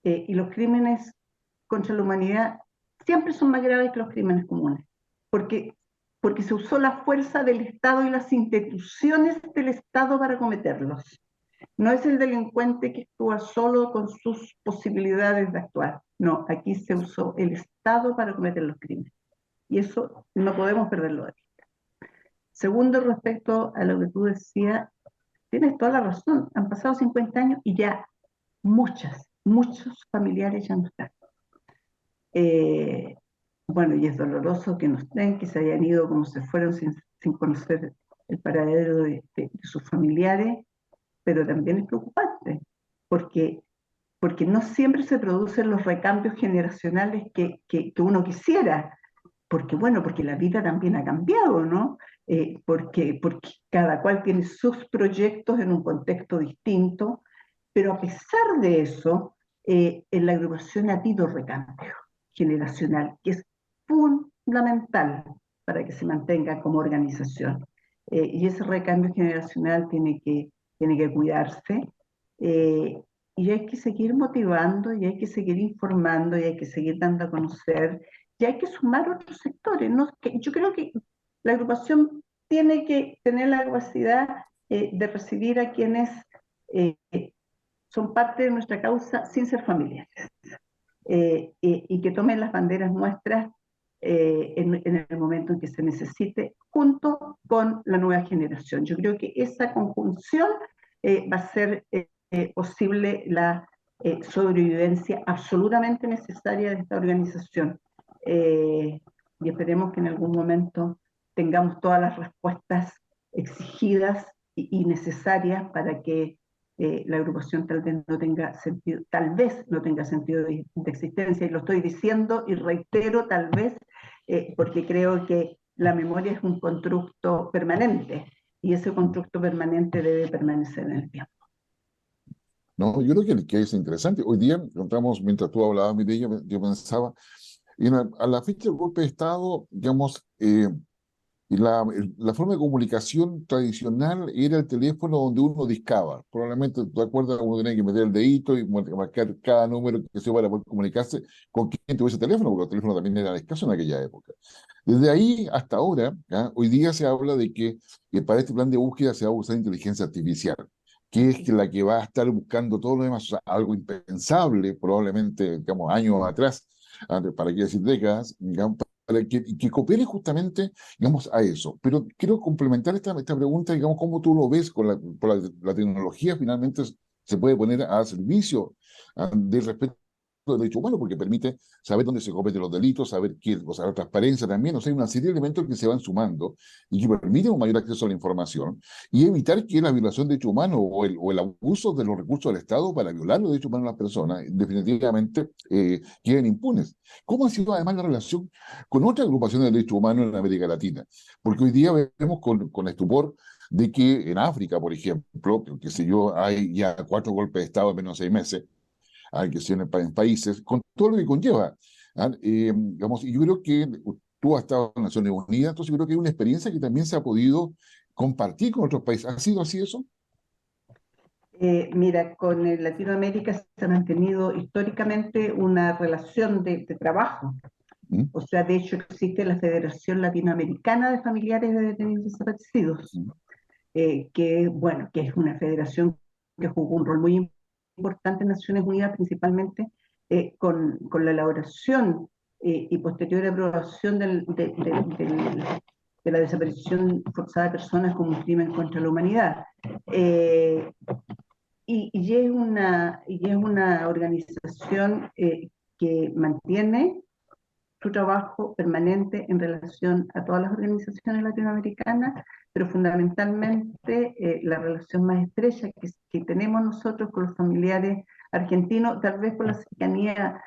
Y los crímenes contra la humanidad siempre son más graves que los crímenes comunes, porque se usó la fuerza del Estado y las instituciones del Estado para cometerlos. No es el delincuente que actúa solo con sus posibilidades de actuar. No, aquí se usó el Estado para cometer los crímenes. Y eso no podemos perderlo de vista. Segundo, respecto a lo que tú decías, tienes toda la razón. Han pasado 50 años y ya muchos familiares ya no están. Bueno, y es doloroso que no estén, que se hayan ido como se fueron sin conocer el paradero de sus familiares, pero también es preocupante, porque no siempre se producen los recambios generacionales que uno quisiera, porque la vida también ha cambiado, ¿no? Porque cada cual tiene sus proyectos en un contexto distinto, pero a pesar de eso, en la agrupación ha habido recambio generacional, que es fundamental para que se mantenga como organización. Y ese recambio generacional tiene que cuidarse, y hay que seguir motivando, y hay que seguir informando, y hay que seguir dando a conocer, y hay que sumar otros sectores, ¿no? Yo creo que la agrupación tiene que tener la capacidad de recibir a quienes eh, son parte de nuestra causa sin ser familiares, y que tomen las banderas nuestras en el momento en que se necesite, junto con la nueva generación. Yo creo que esa conjunción va a ser posible la sobrevivencia absolutamente necesaria de esta organización. Y esperemos que en algún momento tengamos todas las respuestas exigidas y necesarias para que la agrupación tal vez no tenga sentido de existencia, y lo estoy diciendo y reitero tal vez, porque creo que la memoria es un constructo permanente y ese constructo permanente debe permanecer en el tiempo. No, yo creo que es interesante. Hoy día encontramos, mientras tú hablabas, Mireya, yo pensaba, a la fecha del golpe de Estado, digamos, y la forma de comunicación tradicional era el teléfono donde uno discaba. Probablemente, ¿te acuerdas? Uno tenía que meter el dedito y marcar cada número que se para poder comunicarse con quien tuviese teléfono, porque el teléfono también era escaso en aquella época. Desde ahí hasta ahora, ¿ya? Hoy día se habla de que para este plan de búsqueda se va a usar inteligencia artificial, que es la que va a estar buscando todo lo demás, o sea, algo impensable, probablemente, digamos, años atrás, para qué decir décadas, digamos, para que coopere justamente, digamos, a eso. Pero quiero complementar esta pregunta, digamos, cómo tú lo ves con la tecnología finalmente se puede poner a servicio del respeto del derecho humano, porque permite saber dónde se cometen los delitos, saber qué, o sea, la transparencia también, o sea, hay una serie de elementos que se van sumando y que permiten un mayor acceso a la información y evitar que la violación de derechos humanos o el abuso de los recursos del Estado para violar los derechos humanos de las personas definitivamente queden impunes. ¿Cómo ha sido además la relación con otras agrupaciones de derechos humanos en América Latina? Porque hoy día vemos con estupor de que en África, por ejemplo, que sé yo, hay ya 4 golpes de Estado en menos de 6 meses, hay que ser en países, con todo lo que conlleva. Digamos, y yo creo que tú has estado en Naciones Unidas, entonces yo creo que hay una experiencia que también se ha podido compartir con otros países. ¿Ha sido así eso? Mira, con Latinoamérica se ha mantenido históricamente una relación de trabajo. ¿Mm? O sea, de hecho existe la Federación Latinoamericana de Familiares de Detenidos Desaparecidos, ¿Mm? bueno, que es una federación que jugó un rol muy importante en Naciones Unidas, principalmente con la elaboración y posterior aprobación de la desaparición forzada de personas como un crimen contra la humanidad. Y es una organización que mantiene su trabajo permanente en relación a todas las organizaciones latinoamericanas, pero fundamentalmente la relación más estrecha que tenemos nosotros con los familiares argentinos, tal vez por la cercanía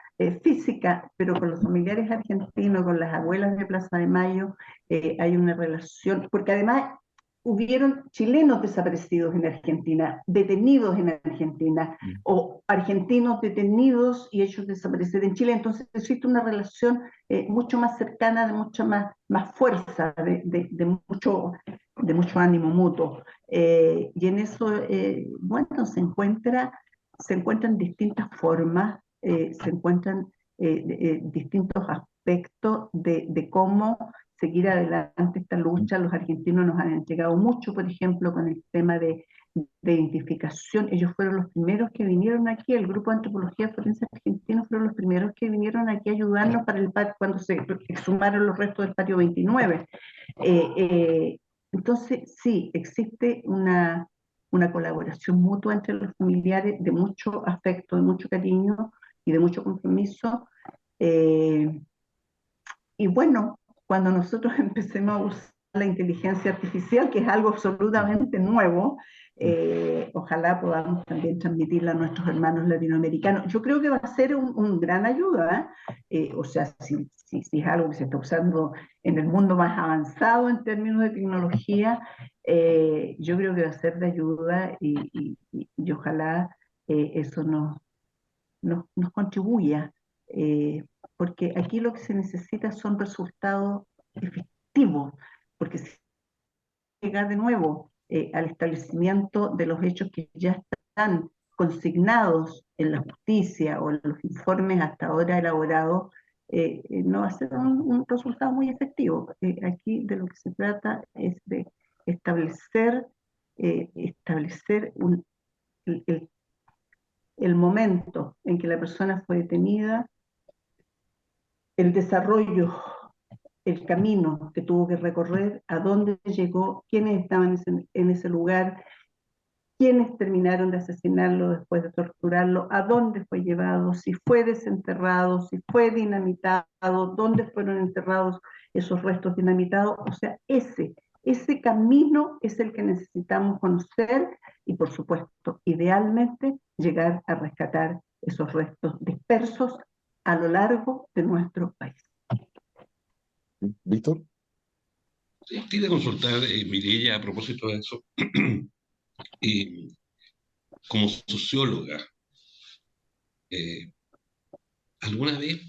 física, pero con los familiares argentinos, con las abuelas de Plaza de Mayo, hay una relación, porque además hubieron chilenos desaparecidos en Argentina, detenidos en Argentina, o argentinos detenidos y ellos desaparecer en Chile. Entonces existe una relación mucho más cercana, de mucha más fuerza, de mucho ánimo mutuo. Y en eso, bueno, se encuentran distintas formas, se encuentran distintos aspectos de cómo seguir adelante esta lucha. Los argentinos nos han entregado mucho, por ejemplo, con el tema de identificación. Ellos fueron los primeros que vinieron aquí, el grupo de antropología forense argentino fueron los primeros que vinieron aquí a ayudarnos para el patio, cuando se exhumaron los restos del patio 29. Entonces, sí, existe una colaboración mutua entre los familiares de mucho afecto, de mucho cariño y de mucho compromiso. Eh, y bueno, cuando nosotros empecemos a usar la inteligencia artificial, que es algo absolutamente nuevo, ojalá podamos también transmitirla a nuestros hermanos latinoamericanos. Yo creo que va a ser un gran ayuda, o sea, si es algo que se está usando en el mundo más avanzado en términos de tecnología, yo creo que va a ser de ayuda y ojalá eso nos contribuya, porque aquí lo que se necesita son resultados efectivos, porque si llega de nuevo al establecimiento de los hechos que ya están consignados en la justicia o en los informes hasta ahora elaborados, no va a ser un resultado muy efectivo. Aquí de lo que se trata es de establecer el momento en que la persona fue detenida, el desarrollo, el camino que tuvo que recorrer, a dónde llegó, quiénes estaban en ese lugar, quiénes terminaron de asesinarlo después de torturarlo, a dónde fue llevado, si fue desenterrado, si fue dinamitado, dónde fueron enterrados esos restos dinamitados. O sea, ese camino es el que necesitamos conocer y, por supuesto, idealmente, llegar a rescatar esos restos dispersos a lo largo de nuestro país. ¿Víctor? Sí, quería consultar, Mireya, a propósito de eso, eh, como socióloga, eh, ¿alguna vez,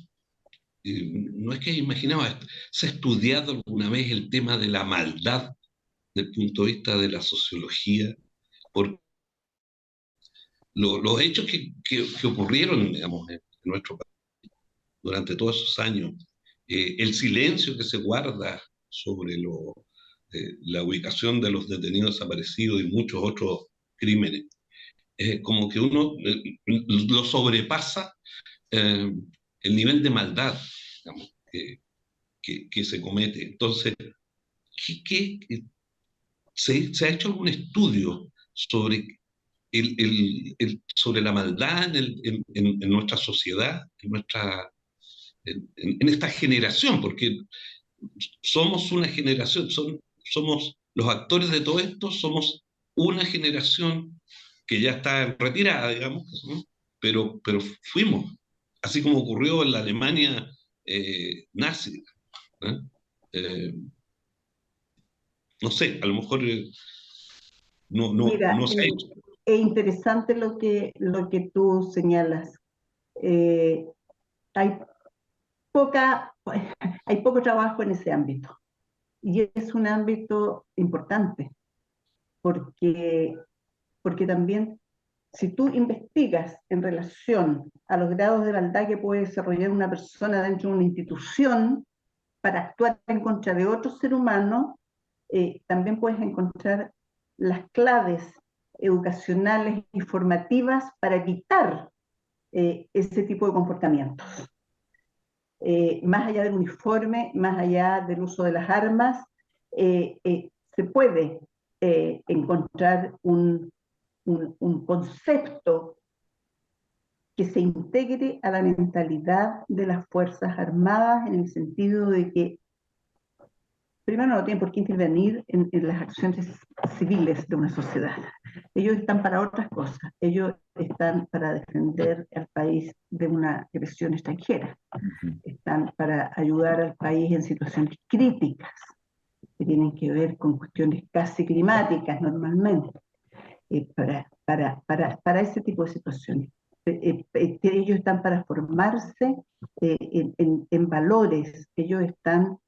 no es que imaginaba, se ha estudiado alguna vez el tema de la maldad desde el punto de vista de la sociología? Por los hechos que ocurrieron, digamos, en nuestro país durante todos esos años, el silencio que se guarda sobre la ubicación de los detenidos desaparecidos y muchos otros crímenes, como que uno lo sobrepasa, eh, el nivel de maldad, digamos, que se comete. Entonces, ¿se ha hecho algún estudio sobre, sobre la maldad en nuestra sociedad, en esta generación? Porque somos una generación, somos los actores de todo esto, somos una generación que ya está en retirada, digamos, ¿no? Pero fuimos, así como ocurrió en la Alemania nazi, ¿eh? Eh, no sé, a lo mejor Mira, no se ha hecho. es interesante lo que tú señalas. Eh, hay hay poco trabajo en ese ámbito. Y es un ámbito importante, porque, porque también si tú investigas en relación a los grados de maldad que puede desarrollar una persona dentro de una institución para actuar en contra de otro ser humano, también puedes encontrar las claves educacionales y formativas para evitar ese tipo de comportamientos. Más allá del uniforme, más allá del uso de las armas, se puede encontrar un concepto que se integre a la mentalidad de las Fuerzas Armadas en el sentido de que, primero, no tienen por qué intervenir en las acciones civiles de una sociedad. Ellos están para otras cosas. Ellos están para defender al país de una agresión extranjera. Están para ayudar al país en situaciones críticas que tienen que ver con cuestiones casi climáticas normalmente, para ese tipo de situaciones. Ellos están para formarse en valores, ellos están,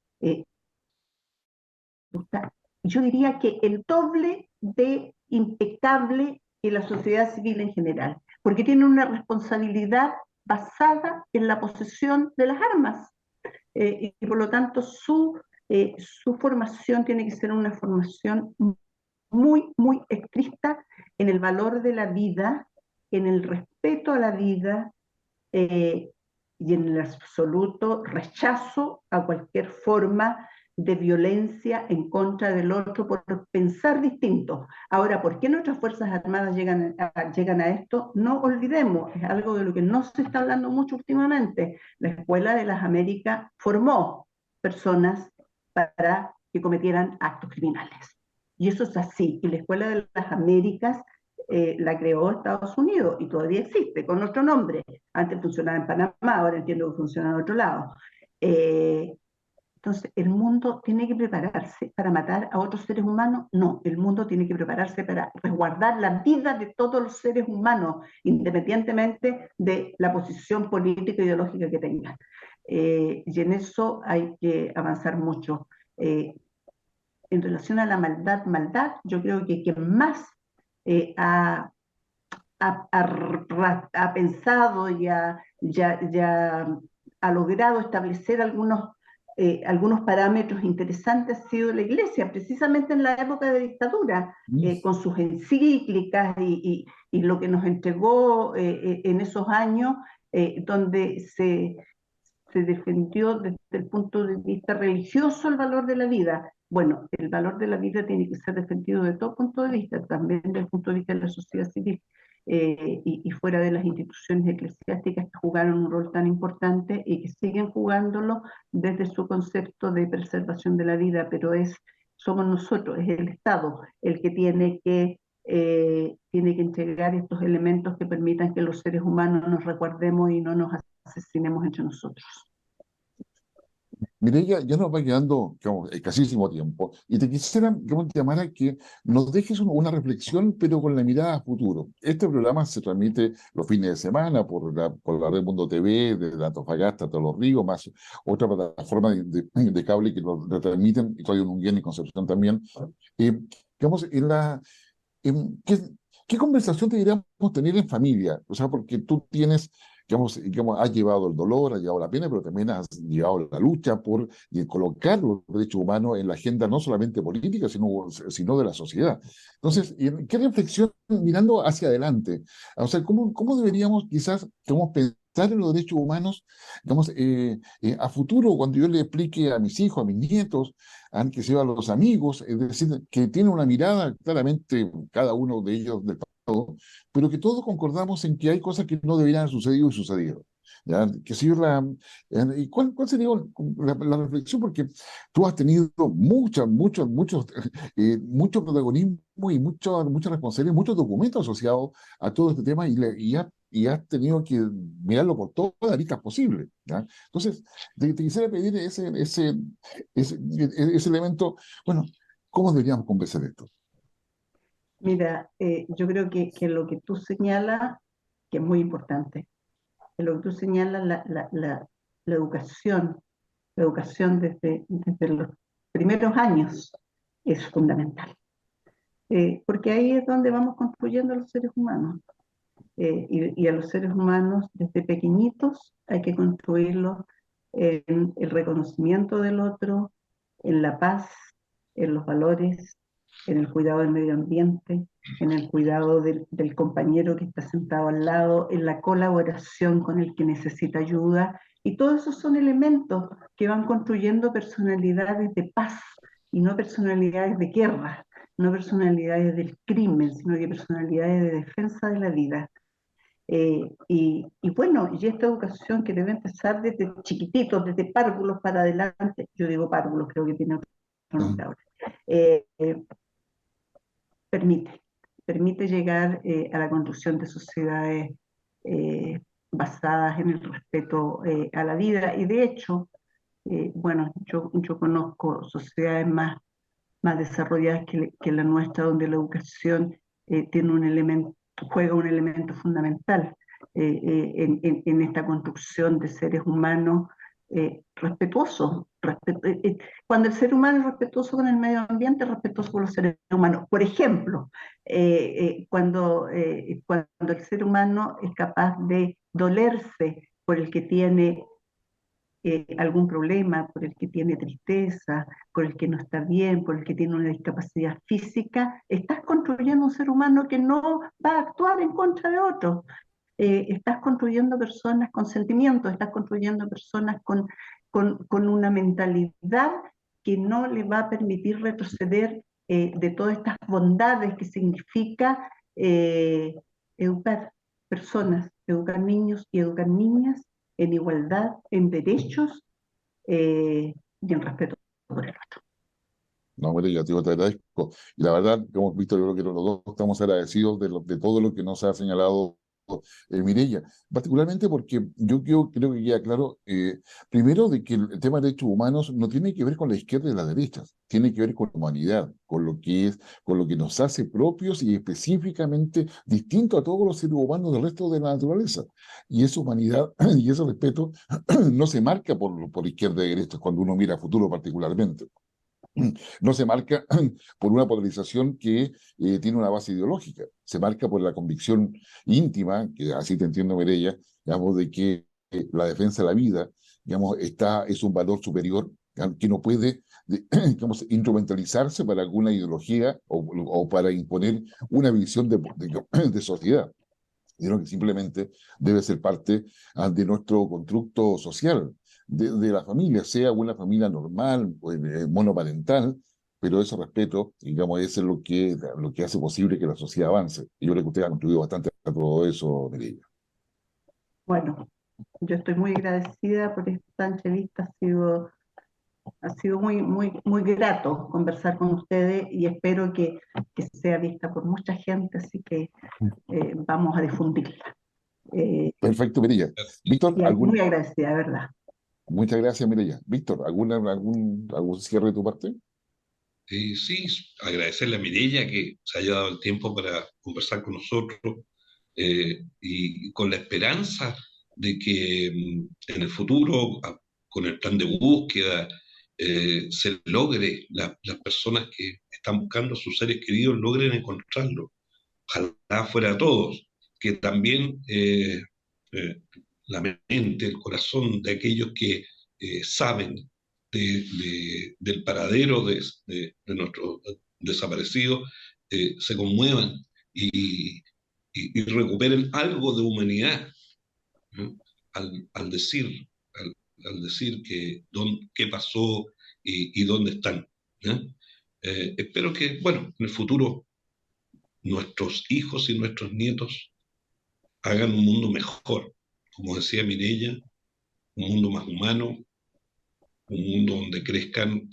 yo diría que el doble de impecable que la sociedad civil en general, porque tienen una responsabilidad basada en la posesión de las armas. Y por lo tanto su formación tiene que ser una formación muy, muy estricta en el valor de la vida, en el respeto a la vida eh, y en el absoluto rechazo a cualquier forma de violencia en contra del otro por pensar distinto. Ahora, ¿por qué nuestras Fuerzas Armadas llegan a esto? No olvidemos, es algo de lo que no se está hablando mucho últimamente. La Escuela de las Américas formó personas para que cometieran actos criminales. Y eso es así. Y la Escuela de las Américas la creó Estados Unidos y todavía existe con otro nombre. Antes funcionaba en Panamá, ahora entiendo que funciona en otro lado. Entonces, ¿el mundo tiene que prepararse para matar a otros seres humanos? No, el mundo tiene que prepararse para resguardar la vida de todos los seres humanos, independientemente de la posición política e ideológica que tengan. Y en eso hay que avanzar mucho. En relación a la maldad, yo creo que quien más ha pensado y ha logrado establecer algunos parámetros interesantes ha sido la Iglesia, precisamente en la época de dictadura, con sus encíclicas y lo que nos entregó en esos años, donde se defendió desde el punto de vista religioso el valor de la vida. Bueno, el valor de la vida tiene que ser defendido de todo punto de vista, también desde el punto de vista de la sociedad civil. Y fuera de las instituciones eclesiásticas que jugaron un rol tan importante y que siguen jugándolo desde su concepto de preservación de la vida, pero somos nosotros, es el Estado el que tiene que entregar estos elementos que permitan que los seres humanos nos resguardemos y no nos asesinemos entre nosotros. Mireya, ya nos va quedando, digamos, escasísimo tiempo, y te quisiera, digamos, llamar a que nos dejes una reflexión, pero con la mirada a futuro. Este programa se transmite los fines de semana por la Red Mundo TV, de Antofagasta hasta Los Ríos, más otra plataforma de cable que lo retransmiten, y Radio Unguén y Concepción también. Eh, digamos, ¿qué, qué conversación deberíamos tener en familia? O sea, porque tú tienes, has llevado el dolor, has llevado la pena, pero también has llevado la lucha por colocar los derechos humanos en la agenda no solamente política, sino de la sociedad. Entonces, ¿qué reflexión mirando hacia adelante? O sea, ¿cómo deberíamos quizás pensar en los derechos humanos, a futuro, cuando yo le explique a mis hijos, a mis nietos, que se va a los amigos, es decir, que tiene una mirada claramente cada uno de ellos del pasado, pero que todos concordamos en que hay cosas que no deberían haber sucedido y sucedieron. ¿Ya? ¿Y cuál sería la reflexión? Porque tú has tenido mucho protagonismo y mucha responsabilidad, muchos documentos asociados a todo este tema y has tenido que mirarlo por todas las aristas posibles. ¿Ya? Entonces, te quisiera pedir ese elemento. Bueno, ¿cómo deberíamos convencer esto? Mira, yo creo que lo que tú señalas, que es muy importante, que lo que tú señalas, la educación desde los primeros años es fundamental. Porque ahí es donde vamos construyendo a los seres humanos. Y a los seres humanos desde pequeñitos hay que construirlos en el reconocimiento del otro, en la paz, en los valores, en el cuidado del medio ambiente, en el cuidado del compañero que está sentado al lado, en la colaboración con el que necesita ayuda. Y todos esos son elementos que van construyendo personalidades de paz y no personalidades de guerra, no personalidades del crimen, sino que personalidades de defensa de la vida. Y bueno, y esta educación que debe empezar desde chiquititos, desde párvulos para adelante, yo digo párvulos, creo que tiene otro nombre ahora, eh, eh, permite, permite llegar a la construcción de sociedades eh, basadas en el respeto a la vida. Y de hecho, bueno, yo conozco sociedades más desarrolladas que la nuestra, donde la educación tiene un elemento, juega un elemento fundamental en esta construcción de seres humanos respetuosos. Cuando el ser humano es respetuoso con el medio ambiente, es respetuoso con los seres humanos. Por ejemplo, cuando el ser humano es capaz de dolerse por el que tiene algún problema, por el que tiene tristeza, por el que no está bien, por el que tiene una discapacidad física, estás construyendo un ser humano que no va a actuar en contra de otro. Estás construyendo personas con sentimientos, estás construyendo personas con una mentalidad que no le va a permitir retroceder de todas estas bondades que significa educar personas, educar niños y educar niñas en igualdad, en derechos y en respeto por el otro. No, bueno, yo te agradezco. Y la verdad, como hemos visto, yo creo que los dos estamos agradecidos de todo lo que nos ha señalado Mireya, particularmente porque creo que queda claro, primero, de que el tema de derechos humanos no tiene que ver con la izquierda y la derecha, tiene que ver con la humanidad, con lo que nos hace propios y específicamente distinto a todos los seres humanos del resto de la naturaleza. Y esa humanidad y ese respeto no se marca por izquierda y derecha cuando uno mira a futuro particularmente. No se marca por una polarización que tiene una base ideológica, se marca por la convicción íntima, que así te entiendo, Mireya, digamos, de que la defensa de la vida, digamos, es un valor superior que no puede, digamos, instrumentalizarse para alguna ideología o para imponer una visión de sociedad, sino que simplemente debe ser parte de nuestro constructo social, de la familia, sea una familia normal, monoparental, pero ese respeto, digamos, eso es lo que hace posible que la sociedad avance. Y yo creo que usted ha contribuido bastante a todo eso, Mireya. Bueno, yo estoy muy agradecida por esta entrevista, ha sido muy grato conversar con ustedes y espero que sea vista por mucha gente, así que vamos a difundirla. Perfecto, Mireya. Víctor, Y muy agradecida, de verdad. Muchas gracias, Mireya. Víctor, ¿algún cierre de tu parte? Sí, agradecerle a Mireia que se haya dado el tiempo para conversar con nosotros y con la esperanza de que en el futuro, con el plan de búsqueda, se logre, las personas que están buscando a sus seres queridos logren encontrarlo. Ojalá fuera todos, que también la mente, el corazón de aquellos que saben del paradero de nuestros desaparecidos se conmuevan y, y recuperen algo de humanidad, ¿no? Al decir, al decir qué pasó y dónde están, ¿no? Espero que, bueno, en el futuro nuestros hijos y nuestros nietos hagan un mundo mejor, como decía Mireia, un mundo más humano, un mundo donde crezcan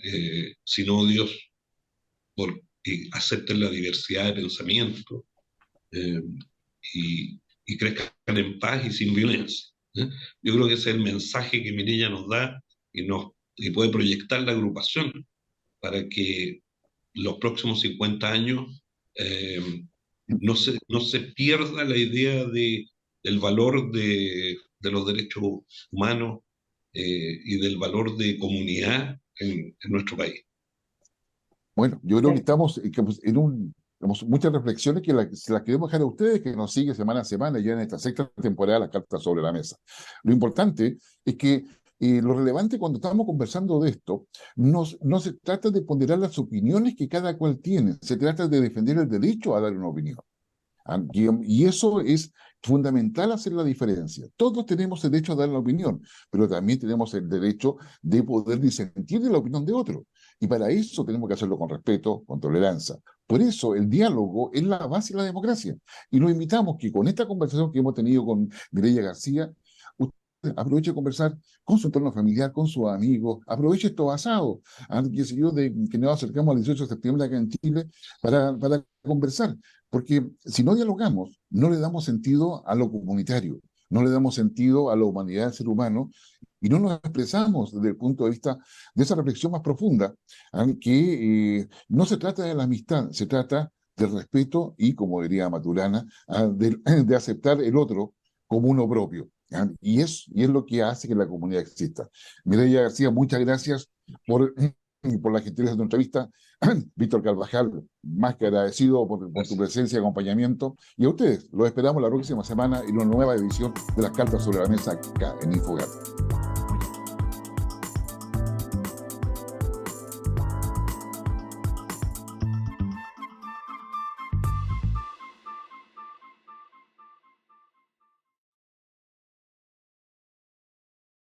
sin odios y acepten la diversidad de pensamiento eh, y crezcan en paz y sin violencia, ¿eh? Yo creo que ese es el mensaje que Mireia nos da y puede proyectar la agrupación para que los próximos 50 años no se pierda la idea del valor de los derechos humanos y del valor de comunidad en nuestro país. Bueno, yo creo que estamos pues, tenemos muchas reflexiones que se las queremos dejar a ustedes, que nos sigue semana a semana ya en esta sexta temporada de Las Cartas sobre la Mesa. Lo importante es que lo relevante cuando estamos conversando de esto, no se trata de ponderar las opiniones que cada cual tiene, se trata de defender el derecho a dar una opinión. Y eso es fundamental, hacer la diferencia. Todos tenemos el derecho a dar la opinión, pero también tenemos el derecho de poder disentir de la opinión de otro. Y para eso tenemos que hacerlo con respeto, con tolerancia. Por eso el diálogo es la base de la democracia. Y nos invitamos que con esta conversación que hemos tenido con Mireia García, usted aproveche de conversar con su entorno familiar, con sus amigos, aproveche estos asados, qué sé yo, que nos acercamos al 18 de septiembre acá en Chile para conversar. Porque si no dialogamos, no le damos sentido a lo comunitario, no le damos sentido a la humanidad del ser humano y no nos expresamos desde el punto de vista de esa reflexión más profunda, que no se trata de la amistad, se trata del respeto y, como diría Maturana, de aceptar el otro como uno propio. Y es lo que hace que la comunidad exista. Mireia García, muchas gracias por la gentileza de tu entrevista. Víctor Carvajal, más que agradecido por tu presencia y acompañamiento. Y a ustedes, los esperamos la próxima semana en una nueva edición de Las Cartas sobre la Mesa acá en Infogat.